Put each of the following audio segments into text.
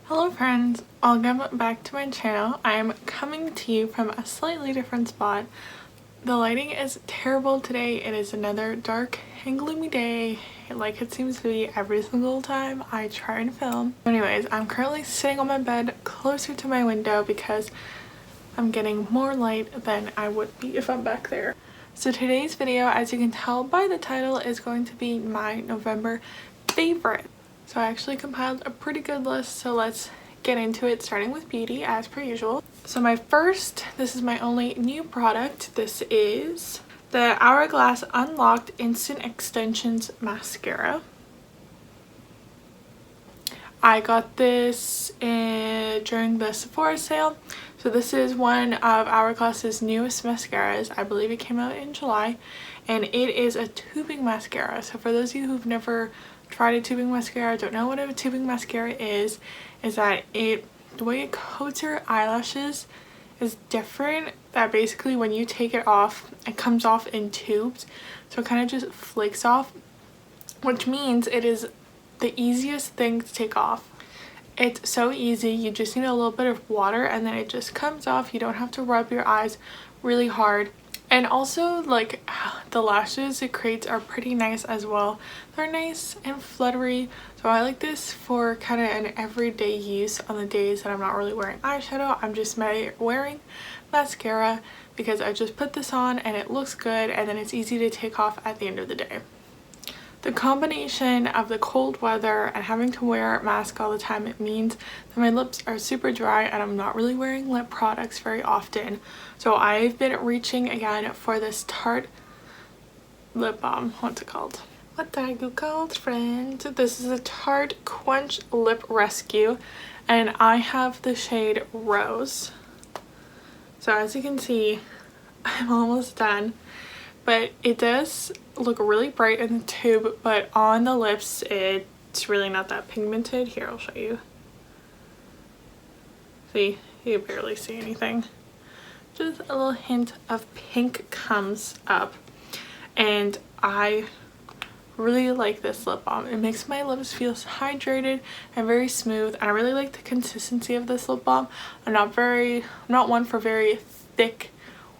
Hello friends, welcome back to my channel. I am coming to you from a slightly different spot. The lighting is terrible today. It is another dark and gloomy day, like it seems to be every single time I try and film. Anyways, I'm currently sitting on my bed closer to my window because I'm getting more light than I would be if I'm back there. So today's video, as you can tell by the title, is going to be my November favorite. So I actually compiled a pretty good list, so let's get into it, starting with beauty as per usual. So this is my only new product. This is the Hourglass Unlocked Instant Extensions Mascara. I got this during the Sephora sale. So this is one of Hourglass's newest mascaras. I believe it came out in July, and it is a tubing mascara. So for those of you who've never tried a tubing mascara, don't know what a tubing mascara is that the way it coats your eyelashes is different. That basically when you take it off, it comes off in tubes, so it kind of just flakes off, which means it is the easiest thing to take off. It's so easy. You just need a little bit of water and then it just comes off. You don't have to rub your eyes really hard. And also, like, the lashes it creates are pretty nice as well. They're nice and fluttery, so I like this for kind of an everyday use on the days that I'm not really wearing eyeshadow. I'm just wearing mascara because I just put this on and it looks good, and then it's easy to take off at the end of the day. The combination of the cold weather and having to wear a mask all the time, it means that my lips are super dry and I'm not really wearing lip products very often. So I've been reaching again for this Tarte lip balm. What's it called? What are you called, friend? This is a Tarte Quench Lip Rescue, and I have the shade Rose. So as you can see, I'm almost done. But it does look really bright in the tube, but on the lips it's really not that pigmented. Here, I'll show you. See, you can barely see anything. Just a little hint of pink comes up, and I really like this lip balm. It makes my lips feel hydrated and very smooth, and I really like the consistency of this lip balm. I'm not one for very thick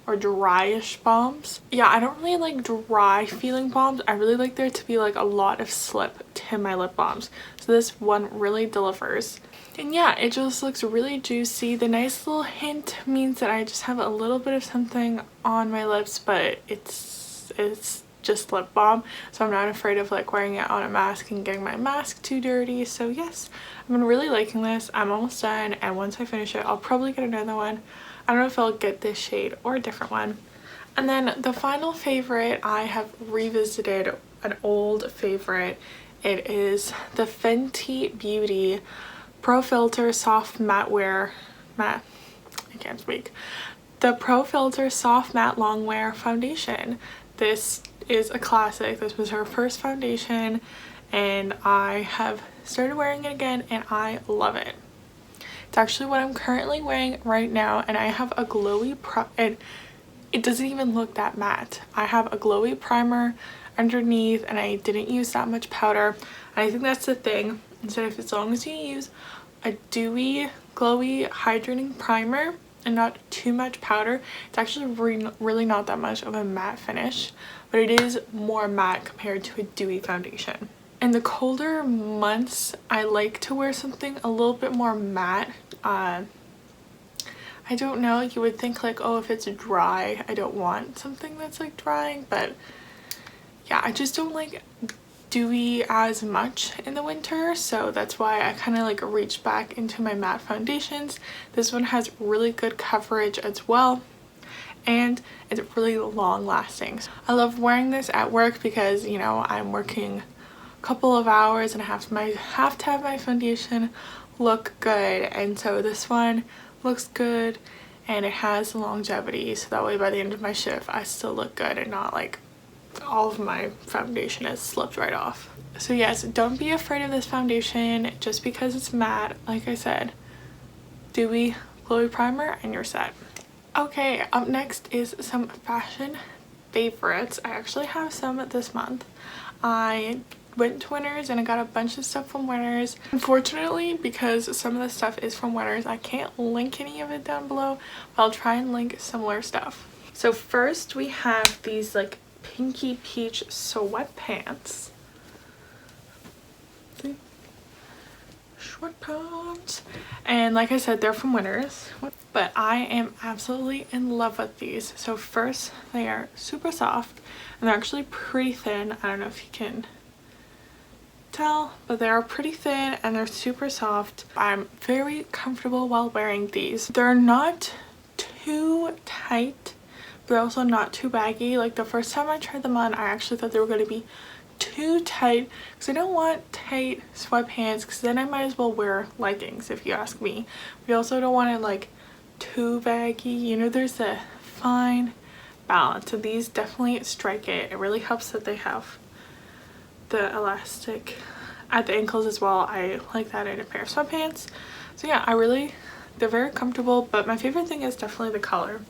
or dryish balms. Yeah, I don't really like dry feeling balms. I really like there to be like a lot of slip to my lip balms. So this one really delivers. And yeah, it just looks really juicy. The nice little hint means that I just have a little bit of something on my lips, but it's just lip balm. So I'm not afraid of like wearing it on a mask and getting my mask too dirty. So yes, I've been really liking this. I'm almost done, and once I finish it, I'll probably get another one. I don't know if I'll get this shade or a different one. And then the final favorite, I have revisited an old favorite. It is the Fenty Beauty Pro Filter Soft Matte I can't speak. The Pro Filter Soft Matte Long Wear Foundation. This is a classic. This was her first foundation, and I have started wearing it again, and I love it. It's actually what I'm currently wearing right now, and I have a glowy and it doesn't even look that matte. I have a glowy primer underneath, and I didn't use that much powder. And I think that's the thing. Instead of, as long as you use a dewy, glowy, hydrating primer and not too much powder, it's actually really not that much of a matte finish, but it is more matte compared to a dewy foundation. In the colder months, I like to wear something a little bit more matte. I don't know, you would think like, oh, if it's dry, I don't want something that's like drying, but yeah, I just don't like dewy as much in the winter, so that's why I kind of like reach back into my matte foundations. This one has really good coverage as well, and it's really long lasting. I love wearing this at work because, you know, I'm working couple of hours and I have to have my foundation look good, and so this one looks good and it has longevity, so that way by the end of my shift I still look good and not like all of my foundation has slipped right off. So yes, don't be afraid of this foundation just because it's matte. Like I said, dewy glowy primer and you're set. Okay, up next is some fashion favorites. I actually have some this month. I went to Winners and I got a bunch of stuff from Winners. Unfortunately, because some of the stuff is from Winners, I can't link any of it down below, but I'll try and link similar stuff. So first we have these like pinky peach sweatpants. See? Sweatpants. And like I said, they're from Winners, but I am absolutely in love with these. So first, they are super soft and they're actually pretty thin. I don't know if you can tell, but they are pretty thin and they're super soft. I'm very comfortable while wearing these. They're not too tight, but also not too baggy. Like the first time I tried them on, I actually thought they were going to be too tight because I don't want tight sweatpants because then I might as well wear leggings if you ask me. We also don't want it like too baggy, you know, there's a fine balance. So these definitely strike it. It really helps that they have the elastic at the ankles as well. I like that in a pair of sweatpants. So yeah, they're very comfortable, but my favorite thing is definitely the color.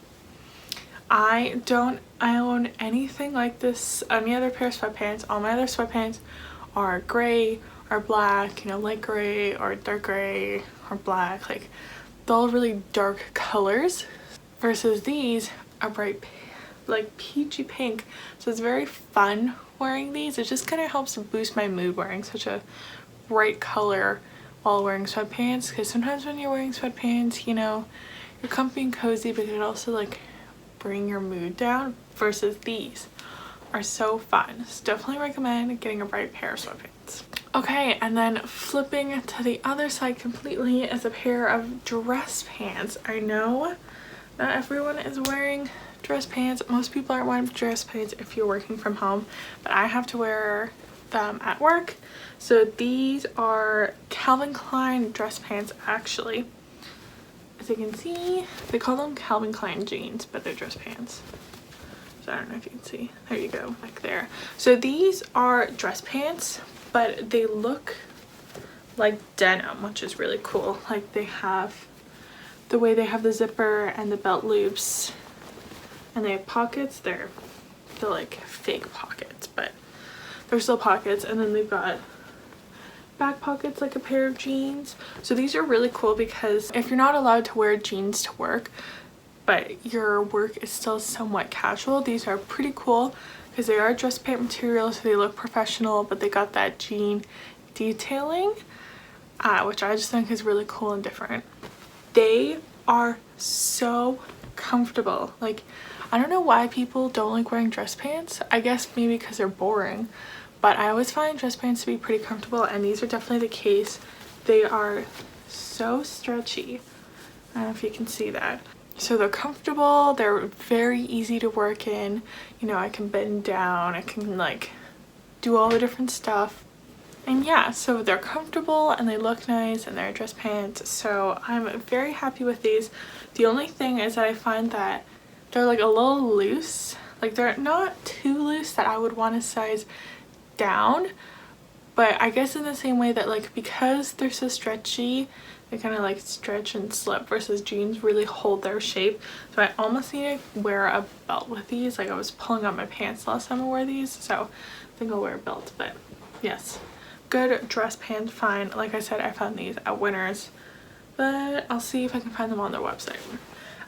I don't own anything like this, any other pair of sweatpants. All my other sweatpants are gray or black, you know, light gray or dark gray or black, like they're all really dark colors, versus these are bright like peachy pink. So it's very fun wearing these. It just kind of helps boost my mood wearing such a bright color while wearing sweatpants, because sometimes when you're wearing sweatpants, you know, you're comfy and cozy, but it also like bring your mood down, versus these are so fun. So definitely recommend getting a bright pair of sweatpants. Okay, and then flipping to the other side completely is a pair of dress pants. I know not everyone is wearing dress pants. Most people aren't wearing dress pants if you're working from home, but I have to wear them at work. So these are Calvin Klein dress pants actually. As you can see, they call them Calvin Klein jeans, but they're dress pants. So I don't know if you can see. There you go, like there. So these are dress pants, but they look like denim, which is really cool. Like they have the way they have the zipper and the belt loops, and they have pockets. They're like fake pockets, but they're still pockets. And then they've got back pockets like a pair of jeans. So these are really cool because if you're not allowed to wear jeans to work, but your work is still somewhat casual, these are pretty cool because they are dress pant material, so they look professional, but they got that jean detailing, which I just think is really cool and different. They are so comfortable. Like, I don't know why people don't like wearing dress pants. I guess maybe because they're boring, but I always find dress pants to be pretty comfortable, and these are definitely the case. They are so stretchy. I don't know if you can see that. So they're comfortable, they're very easy to work in. You know, I can bend down, I can like do all the different stuff. And yeah, so they're comfortable and they look nice and they're dress pants. So I'm very happy with these. The only thing is that I find that they're like a little loose. Like they're not too loose that I would want to size down, but I guess in the same way that like because they're so stretchy, they kind of like stretch and slip, versus jeans really hold their shape. So I almost need to wear a belt with these. Like I was pulling up my pants last time I wore these, so I think I'll wear a belt. But yes, good dress pants, fine. Like I said, I found these at Winners, but I'll see if I can find them on their website.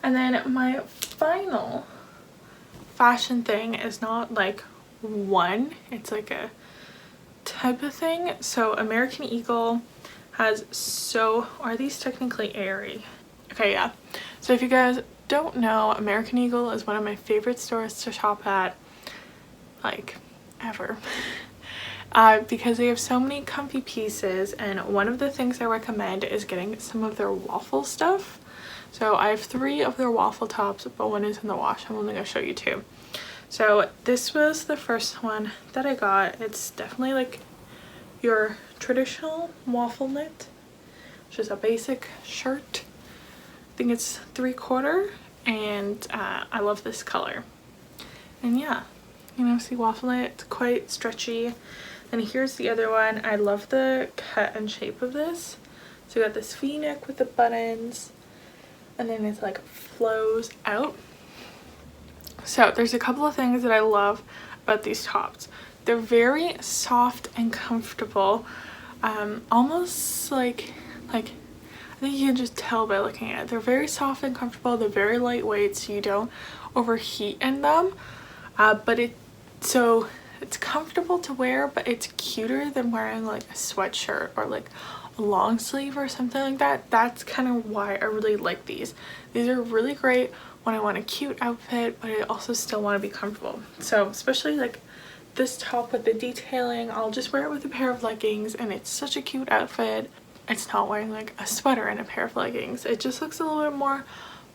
And then my final fashion thing is not like one, it's like a type of thing. So American Eagle has are these technically Aerie? Okay, yeah. So if you guys don't know, American Eagle is one of my favorite stores to shop at, like ever. Because they have so many comfy pieces, and one of the things I recommend is getting some of their waffle stuff. So I have 3 of their waffle tops, but one is in the wash. I'm only gonna show you 2. So this was the first one that I got. It's definitely like your traditional waffle knit, which is a basic shirt. I think it's 3/4, and I love this color. And yeah, you know, see, waffle knit, it's quite stretchy. And here's the other one. I love the cut and shape of this. So you got this V-neck with the buttons, and then it's like flows out. So there's a couple of things that I love about these tops. They're very soft and comfortable, almost like I think you can just tell by looking at it. They're very soft and comfortable. They're very lightweight, so you don't overheat in them. But it's comfortable to wear, but it's cuter than wearing like a sweatshirt or like a long sleeve or something like that. That's kind of why I really like these. These are really great when I want a cute outfit, but I also still want to be comfortable. So especially like this top with the detailing, I'll just wear it with a pair of leggings and it's such a cute outfit. It's not wearing like a sweater and a pair of leggings. It just looks a little bit more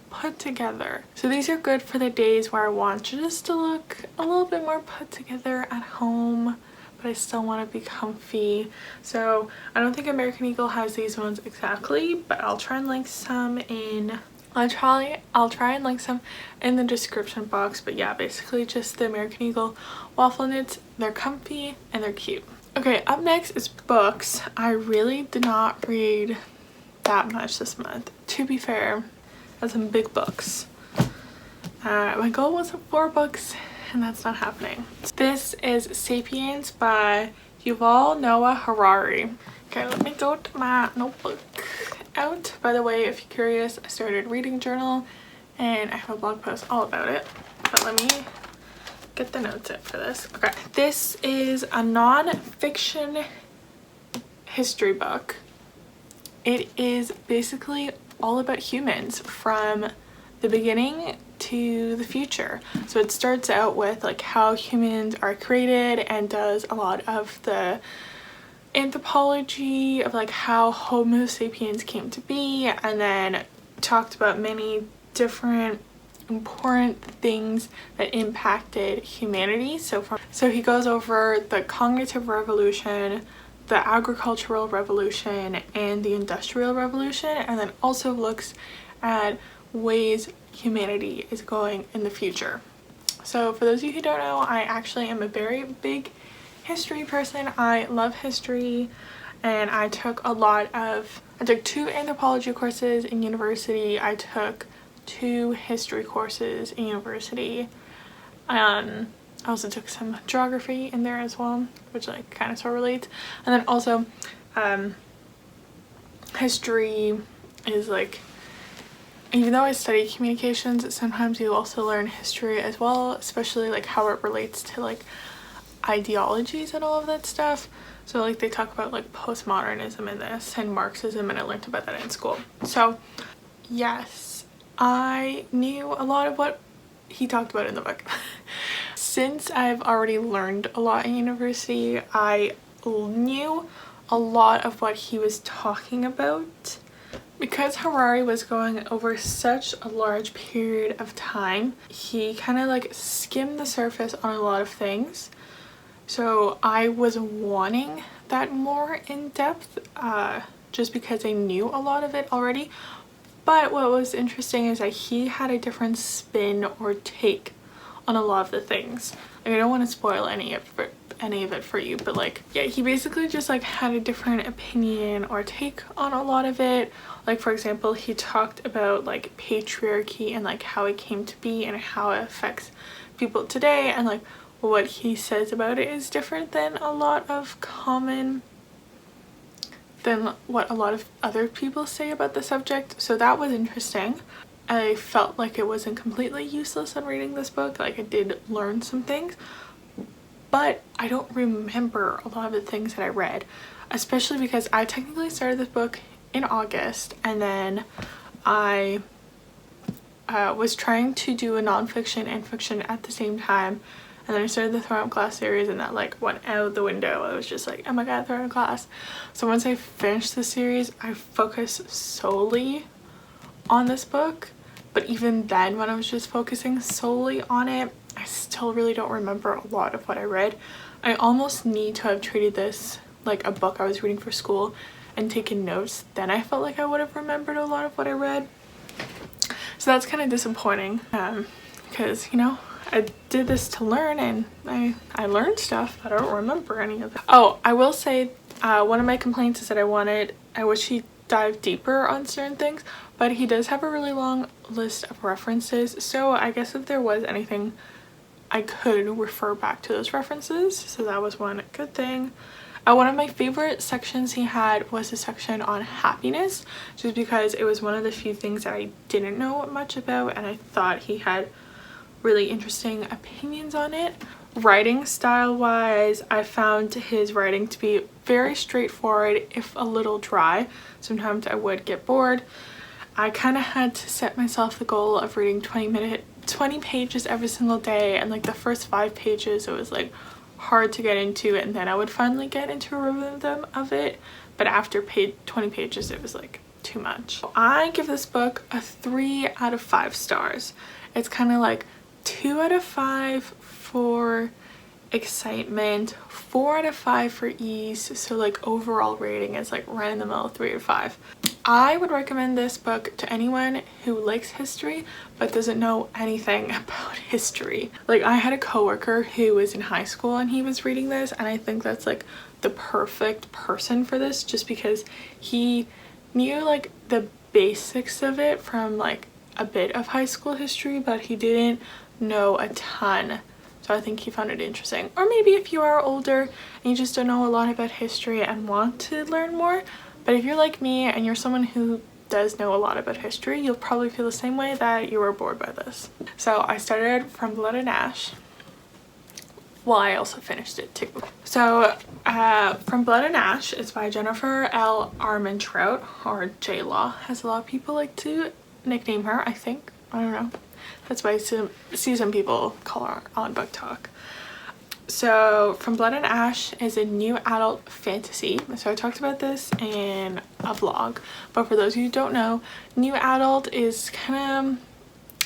put together. So these are good for the days where I want just to look a little bit more put together at home, but I still want to be comfy. So I don't think American Eagle has these ones exactly, but I'll try and link some in I'll try and link some in the description box. But yeah, basically just the American Eagle waffle knits. They're comfy and they're cute. Okay, up next is books. I really did not read that much this month, to be fair. That's some big books. My goal was 4 books and that's not happening. This is Sapiens by Yuval Noah Harari. Okay, let me go to my notebook out. By the way, if you're curious, I started a reading journal and I have a blog post all about it. But let me get the notes out for this. Okay, this is a non-fiction history book. It is basically all about humans from the beginning to the future. So it starts out with like how humans are created and does a lot of the anthropology of like how Homo sapiens came to be, and then talked about many different important things that impacted humanity. So he goes over the cognitive revolution, the agricultural revolution, and the industrial revolution, and then also looks at ways humanity is going in the future. So for those of you who don't know, I actually am a very big history person. I love history, and I took 2 anthropology courses in university. I took 2 history courses in university. I also took some geography in there as well, which like kind of sort of relates. And then also history is like, even though I study communications, sometimes you also learn history as well, especially like how it relates to like ideologies and all of that stuff. So like they talk about like postmodernism in this and Marxism, and I learned about that in school. So yes, I knew a lot of what he talked about in the book. Since I've already learned a lot in university, I knew a lot of what he was talking about. Because Harari was going over such a large period of time, he kind of like skimmed the surface on a lot of things. So I was wanting that more in depth, just because I knew a lot of it already. But what was interesting is that he had a different spin or take on a lot of the things. Like, I don't want to spoil any of it for you, but like, yeah, he basically just like had a different opinion or take on a lot of it. Like, for example, he talked about like patriarchy and like how it came to be and how it affects people today, and like what he says about it is different than what a lot of other people say about the subject. So that was interesting. I felt like it wasn't completely useless in reading this book. Like, I did learn some things, but I don't remember a lot of the things that I read, especially because I technically started this book in August, and then I was trying to do a nonfiction and fiction at the same time, and then I started the Throne of Glass series, and that like went out the window. I was just like, oh my god, Throne of Glass. So once I finished the series, I focused solely on this book. But even then, when I was just focusing solely on it, I still really don't remember a lot of what I read. I almost need to have treated this like a book I was reading for school and taken notes. Then I felt like I would have remembered a lot of what I read. So that's kind of disappointing, because, you know, I did this to learn, and I learned stuff, but I don't remember any of it. Oh, I will say one of my complaints is that I wish he dived deeper on certain things, but he does have a really long list of references. So I guess if there was anything I could refer back to those references, so that was one good thing. One of my favorite sections he had was a section on happiness, just because it was one of the few things that I didn't know much about, and I thought he had really interesting opinions on it. Writing style wise, I found his writing to be very straightforward, if a little dry. Sometimes I would get bored. I kind of had to set myself the goal of reading 20 pages every single day, and like the first 5 pages it was like hard to get into, and then I would finally get into a rhythm of it, but after 20 pages it was like too much. I give this book a 3 out of 5 stars. It's kind of like 2 out of 5 for excitement, 4 out of 5 for ease, so like overall rating is like right in the middle, 3 out of 5. I would recommend this book to anyone who likes history but doesn't know anything about history. Like, I had a coworker who was in high school and he was reading this, and I think that's like the perfect person for this, just because he knew like the basics of it from like a bit of high school history, but he didn't know a ton. So I think he found it interesting. Or maybe if you are older and you just don't know a lot about history and want to learn more. But if you're like me and you're someone who does know a lot about history, you'll probably feel the same way, that you were bored by this. So I started From Blood and Ash. Well, I also finished it too. So From Blood and Ash is by Jennifer L. Armentrout, or J-Law, as a lot of people like to nickname her, I think. I don't know. That's why I see some people call her on Book Talk. So From Blood and Ash is a new adult fantasy. So I talked about this in a vlog, but for those of you who don't know, new adult is kind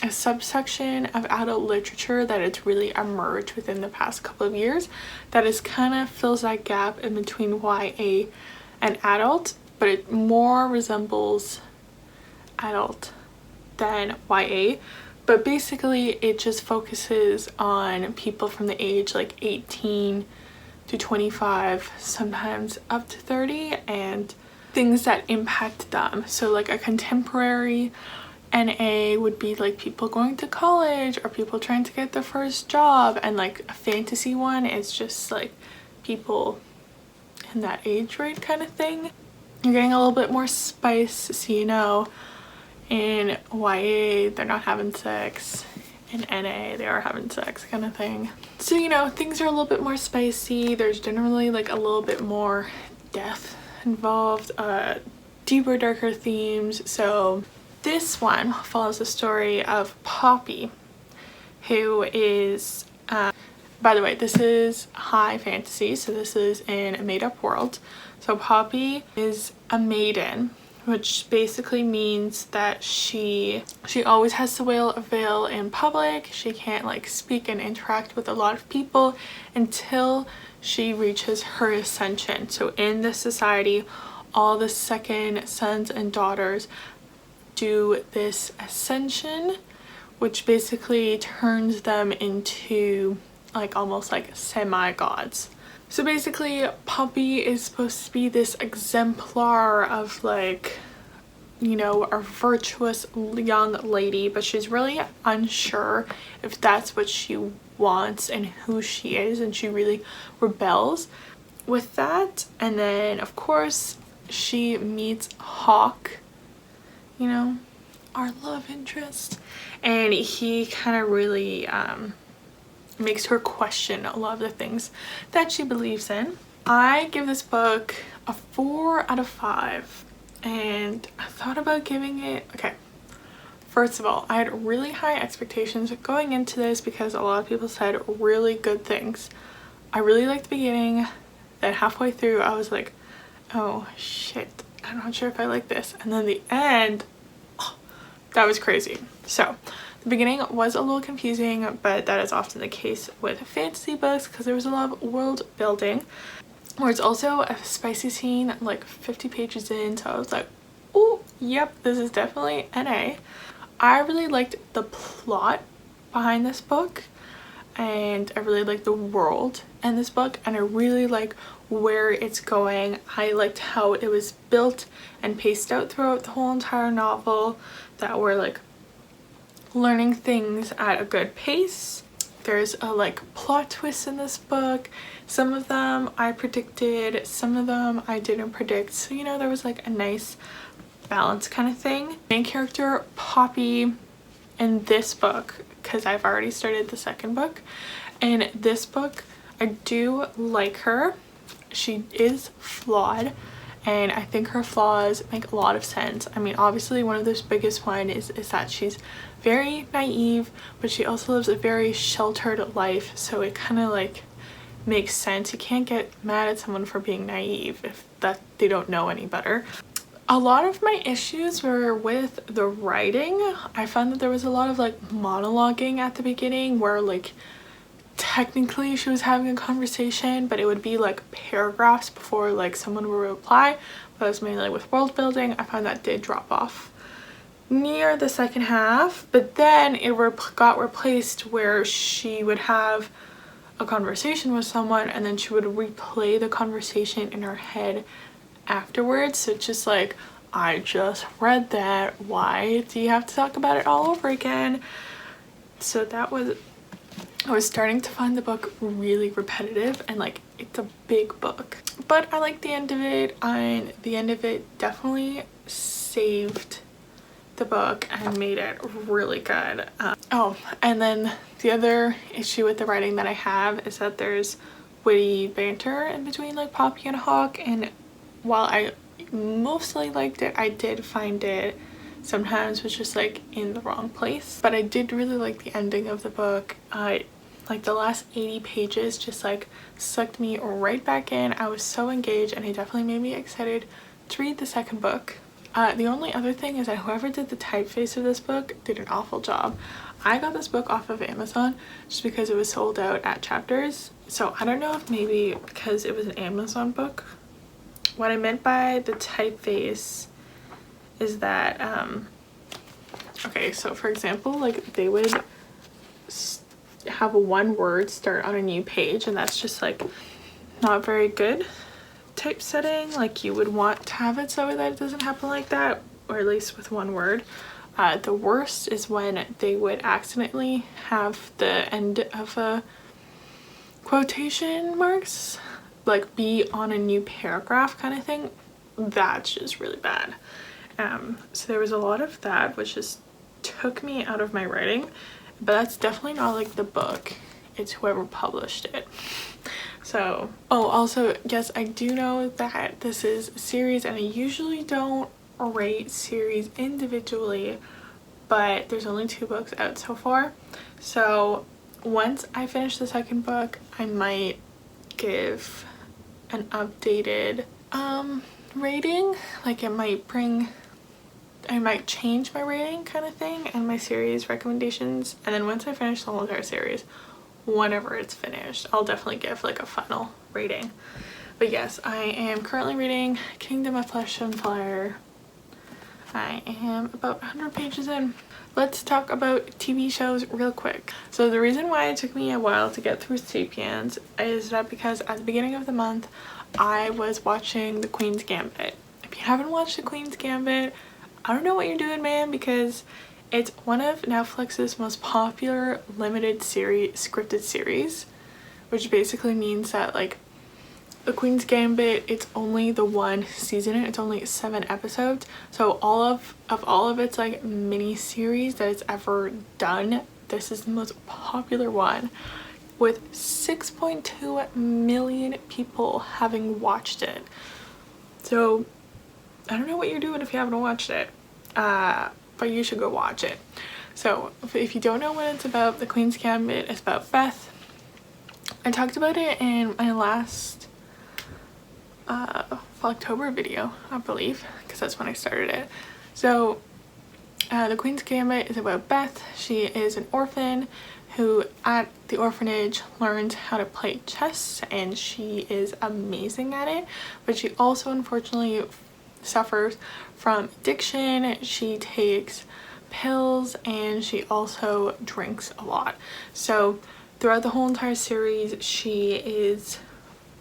of a subsection of adult literature that it's really emerged within the past couple of years, that is kind of fills that gap in between YA and adult, but it more resembles adult than YA. But basically it just focuses on people from the age like 18 to 25, sometimes up to 30, and things that impact them. So like a contemporary NA would be like people going to college or people trying to get their first job, and like a fantasy one is just like people in that age range kind of thing. You're getting a little bit more spice, so you know, in YA they're not having sex, in NA they are having sex kind of thing. So you know, things are a little bit more spicy. There's generally like a little bit more death involved, deeper, darker themes. So this one follows the story of Poppy, who is by the way, this is high fantasy, so this is in a made-up world. So Poppy is a maiden, which basically means that she always has to wear a veil in public. She can't like speak and interact with a lot of people until she reaches her ascension. So in this society, all the second sons and daughters do this ascension, which basically turns them into like almost like semi-gods. So basically Poppy is supposed to be this exemplar of like, you know, a virtuous young lady, but she's really unsure if that's what she wants and who she is, and she really rebels with that. And then of course she meets Hawk, you know, our love interest, and he kind of really makes her question a lot of the things that she believes in. I give this book a 4 out of 5, and I thought about giving it, okay, first of all, I had really high expectations going into this because a lot of people said really good things. I really liked the beginning, then halfway through I was like, oh shit, I'm not sure if I like this, and then the end, oh, that was crazy. So the beginning was a little confusing, but that is often the case with fantasy books because there was a lot of world building. There's also a spicy scene like 50 pages in, so I was like, oh yep, this is definitely NA. I really liked the plot behind this book, and I really liked the world in this book, and I really like where it's going. I liked how it was built and paced out throughout the whole entire novel, that we're like learning things at a good pace. there's a like plot twist in this book. Some of them I predicted, some of them I didn't predict, so you know, there was like a nice balance kind of thing. Main character Poppy in this book, because I've already started the second book, in this book I do like her. She is flawed, and I think her flaws make a lot of sense. I mean, obviously one of those biggest one is that she's very naive, but she also lives a very sheltered life, so it kind of like makes sense. You can't get mad at someone for being naive if that they don't know any better. A lot of my issues were with the writing. I found that there was a lot of like monologuing at the beginning where like technically she was having a conversation, but it would be like paragraphs before like someone would reply. But it was mainly with world building. I found that did drop off near the second half, but then it got replaced where she would have a conversation with someone and then she would replay the conversation in her head afterwards. So it's just like, I just read that, why do you have to talk about it all over again? So that was, I was starting to find the book really repetitive, and like it's a big book, but I like the end of it, and the end of it definitely saved the book and made it really good. Oh, and then the other issue with the writing that I have is that there's witty banter in between like Poppy and Hawk, and while I mostly liked it, I did find it sometimes was just like in the wrong place. But I did really like the ending of the book. Like the last 80 pages just like sucked me right back in. I was so engaged, and it definitely made me excited to read the second book. The only other thing is that whoever did the typeface of this book did an awful job. I got this book off of Amazon just because it was sold out at Chapters. So I don't know if maybe because it was an Amazon book. What I meant by the typeface is that, okay, so for example, like they would have a one word start on a new page, and that's just like not very good typesetting. Like you would want to have it so that it doesn't happen like that, or at least with one word. The worst is when they would accidentally have the end of a quotation marks like be on a new paragraph kind of thing. That's just really bad. So there was a lot of that, which just took me out of my writing, but that's definitely not like the book, it's whoever published it. So, oh, also, yes, I do know that this is a series, and I usually don't rate series individually, but there's only 2 books out so far. So once I finish the second book, I might give an updated rating. Like I might change my rating kind of thing and my series recommendations, and then once I finish the whole entire series, whenever it's finished, I'll definitely give like a final rating. But yes, I am currently reading Kingdom of Flesh and Fire. I am about 100 pages in. Let's talk about TV shows real quick. So the reason why it took me a while to get through Sapiens is that because at the beginning of the month I was watching The Queen's Gambit. If you haven't watched The Queen's Gambit, I don't know what you're doing, man, because it's one of Netflix's most popular limited series, scripted series, which basically means that like The Queen's Gambit, it's only the one season, it's only 7 episodes. So all of its like mini series that it's ever done, this is the most popular one, with 6.2 million people having watched it. So I don't know what you're doing if you haven't watched it, but you should go watch it. So if you don't know what it's about, The Queen's Gambit is about Beth. I talked about it in my last October video, I believe, because that's when I started it. So The Queen's Gambit is about Beth. She is an orphan who at the orphanage learns how to play chess, and she is amazing at it, but she also unfortunately suffers from addiction. She takes pills and she also drinks a lot. So throughout the whole entire series, she is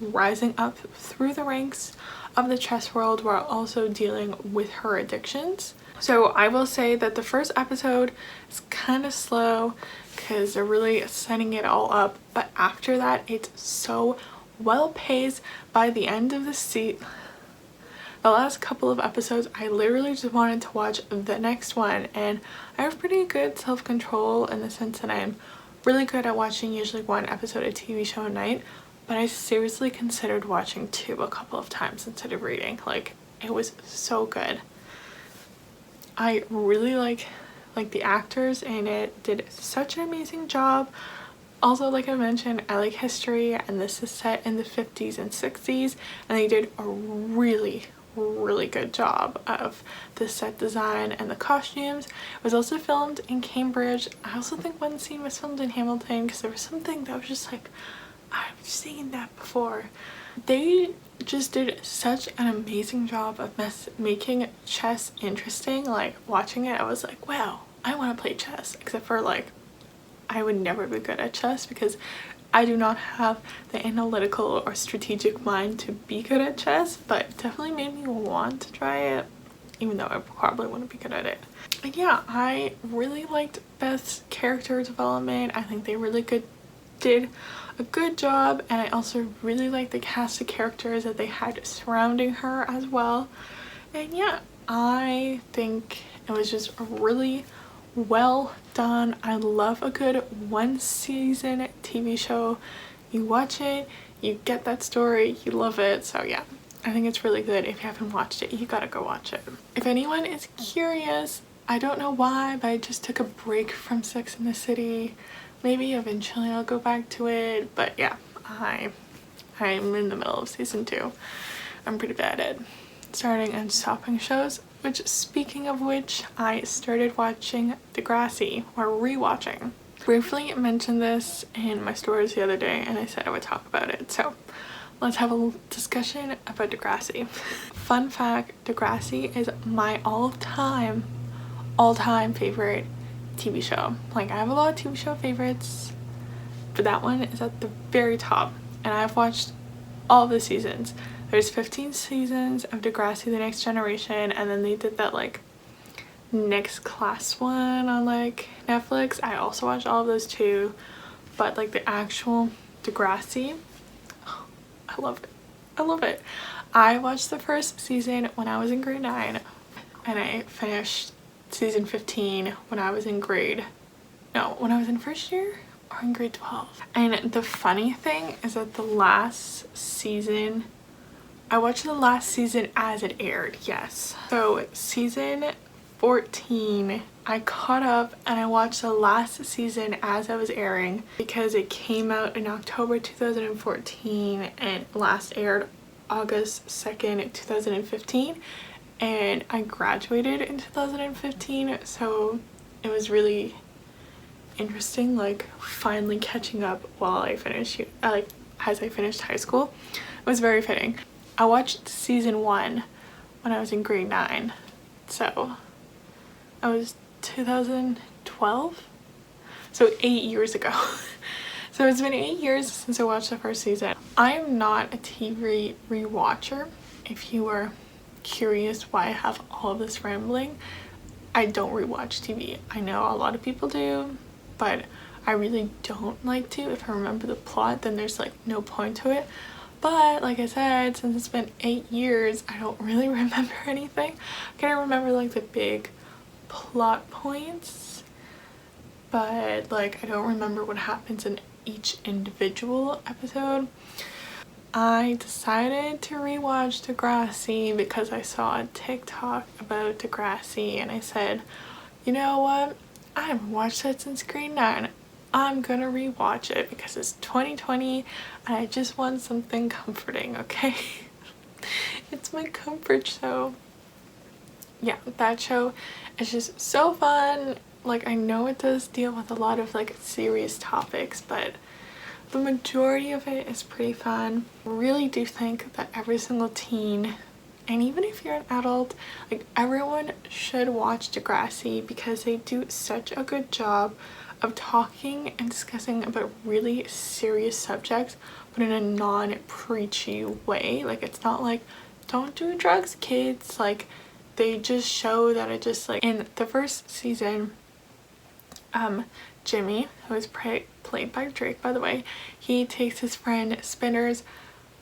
rising up through the ranks of the chess world while also dealing with her addictions. So I will say that the first episode is kind of slow because they're really setting it all up, but after that it's so well paced. By the end of the last couple of episodes, I literally just wanted to watch the next one, and I have pretty good self-control in the sense that I'm really good at watching usually one episode of TV show a night, but I seriously considered watching 2 a couple of times instead of reading. Like, it was so good. I really like the actors in it did such an amazing job. Also, like I mentioned, I like history, and this is set in the 50s and 60s, and they did a really good job of the set design and the costumes. It was also filmed in Cambridge. I also think one scene was filmed in Hamilton because there was something that was just like, I've seen that before. They just did such an amazing job of making chess interesting. Like, watching it, I was like, wow, I want to play chess, except for like I would never be good at chess because I do not have the analytical or strategic mind to be good at chess, but it definitely made me want to try it, even though I probably wouldn't be good at it. But yeah, I really liked Beth's character development. I think they really did a good job, and I also really liked the cast of characters that they had surrounding her as well. And yeah, I think it was just really well done. I love a good 1-season TV show. You watch it, you get that story, you love it. So yeah, I think it's really good. If you haven't watched it, you gotta go watch it. If anyone is curious, I don't know why, but I just took a break from Sex and the City. Maybe eventually I'll go back to it, but yeah, I'm in the middle of season 2. I'm pretty bad at starting and stopping shows, which, speaking of which, I started watching Degrassi, or rewatching. Briefly mentioned this in my stories the other day, and I said I would talk about it, so let's have a little discussion about Degrassi. Fun fact, Degrassi is my all-time favorite TV show. Like, I have a lot of TV show favorites, but that one is at the very top, and I've watched all the seasons. There's 15 seasons of Degrassi The Next Generation, and then they did that like Next Class one on like Netflix. I also watched all of those too, but like the actual Degrassi, oh, I love it. I love it. I watched the first season when I was in grade 9, and I finished season 15 when I was in when I was in first year or in grade 12. And the funny thing is that the last season, I watched the last season as it aired, yes. So season 14, I caught up and I watched the last season as I was airing because it came out in October 2014 and last aired August 2nd, 2015. And I graduated in 2015, so it was really interesting, like finally catching up while I finished, like as I finished high school. It was very fitting. I watched season 1 when I was in grade 9, so I was 2012, so 8 years ago. So it's been 8 years since I watched the first season. I'm not a TV rewatcher. If you were curious why I have all of this rambling, I don't rewatch TV. I know a lot of people do, but I really don't like to. If I remember the plot, then there's like no point to it. But like I said, since it's been 8 years, I don't really remember anything. I kind of remember like the big plot points, but like I don't remember what happens in each individual episode. I decided to rewatch Degrassi because I saw a TikTok about Degrassi, and I said, you know what, I haven't watched that since grade 9. I'm gonna rewatch it because it's 2020 and I just want something comforting, okay? It's my comfort show. Yeah, that show is just so fun. Like, I know it does deal with a lot of like serious topics, but the majority of it is pretty fun. I really do think that every single teen, and even if you're an adult, like everyone should watch Degrassi because they do such a good job of talking and discussing about really serious subjects, but in a non-preachy way. Like, it's not like, don't do drugs, kids. Like, they just show that it just like in the first season, Jimmy, who is played by Drake, by the way, he takes his friend Spinner's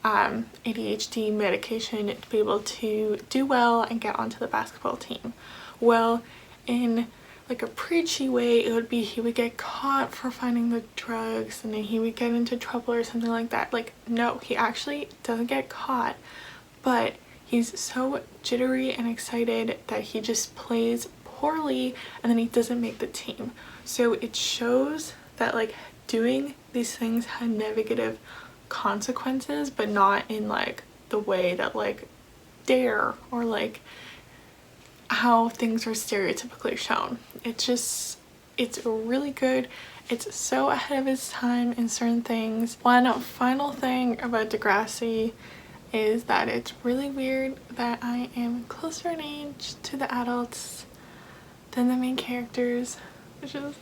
ADHD medication to be able to do well and get onto the basketball team. Well, in like a preachy way, it would be he would get caught for finding the drugs and then he would get into trouble or something like that. Like, no, he actually doesn't get caught, but he's so jittery and excited that he just plays poorly and then he doesn't make the team. So it shows that like doing these things had negative consequences, but not in like the way that like Dare or like how things are stereotypically shown. It's really good. It's so ahead of its time in certain things. One final thing about Degrassi is that it's really weird that I am closer in age to the adults than the main characters, which is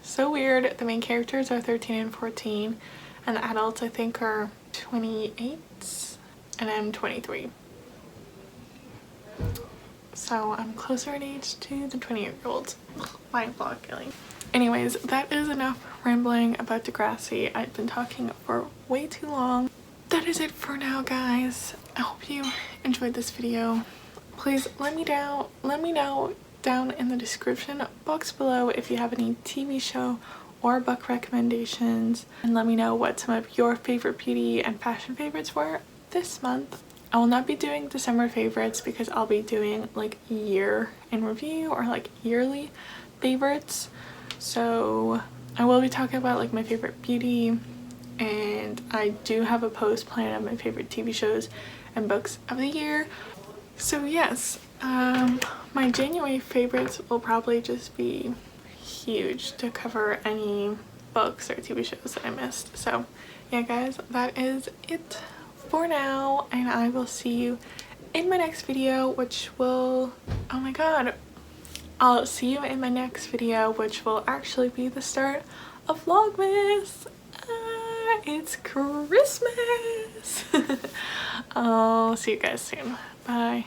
so weird. The main characters are 13 and 14 and the adults I think are 28 and I'm 23. So I'm closer in age to the 28-year-olds. Mind-boggling. Anyways, that is enough rambling about Degrassi. I've been talking for way too long. That is it for now, guys. I hope you enjoyed this video. Please let me know down in the description box below if you have any TV show or book recommendations, and let me know what some of your favorite beauty and fashion favorites were this month. I will not be doing December favorites because I'll be doing like year in review or like yearly favorites. So I will be talking about like my favorite beauty, and I do have a post planned of my favorite TV shows and books of the year. So yes, my January favorites will probably just be huge to cover any books or TV shows that I missed. So yeah guys, that is it for now, and I will see you in my next video, which will, oh my god, I'll see you in my next video, which will actually be the start of Vlogmas. It's Christmas. I'll see you guys soon. Bye.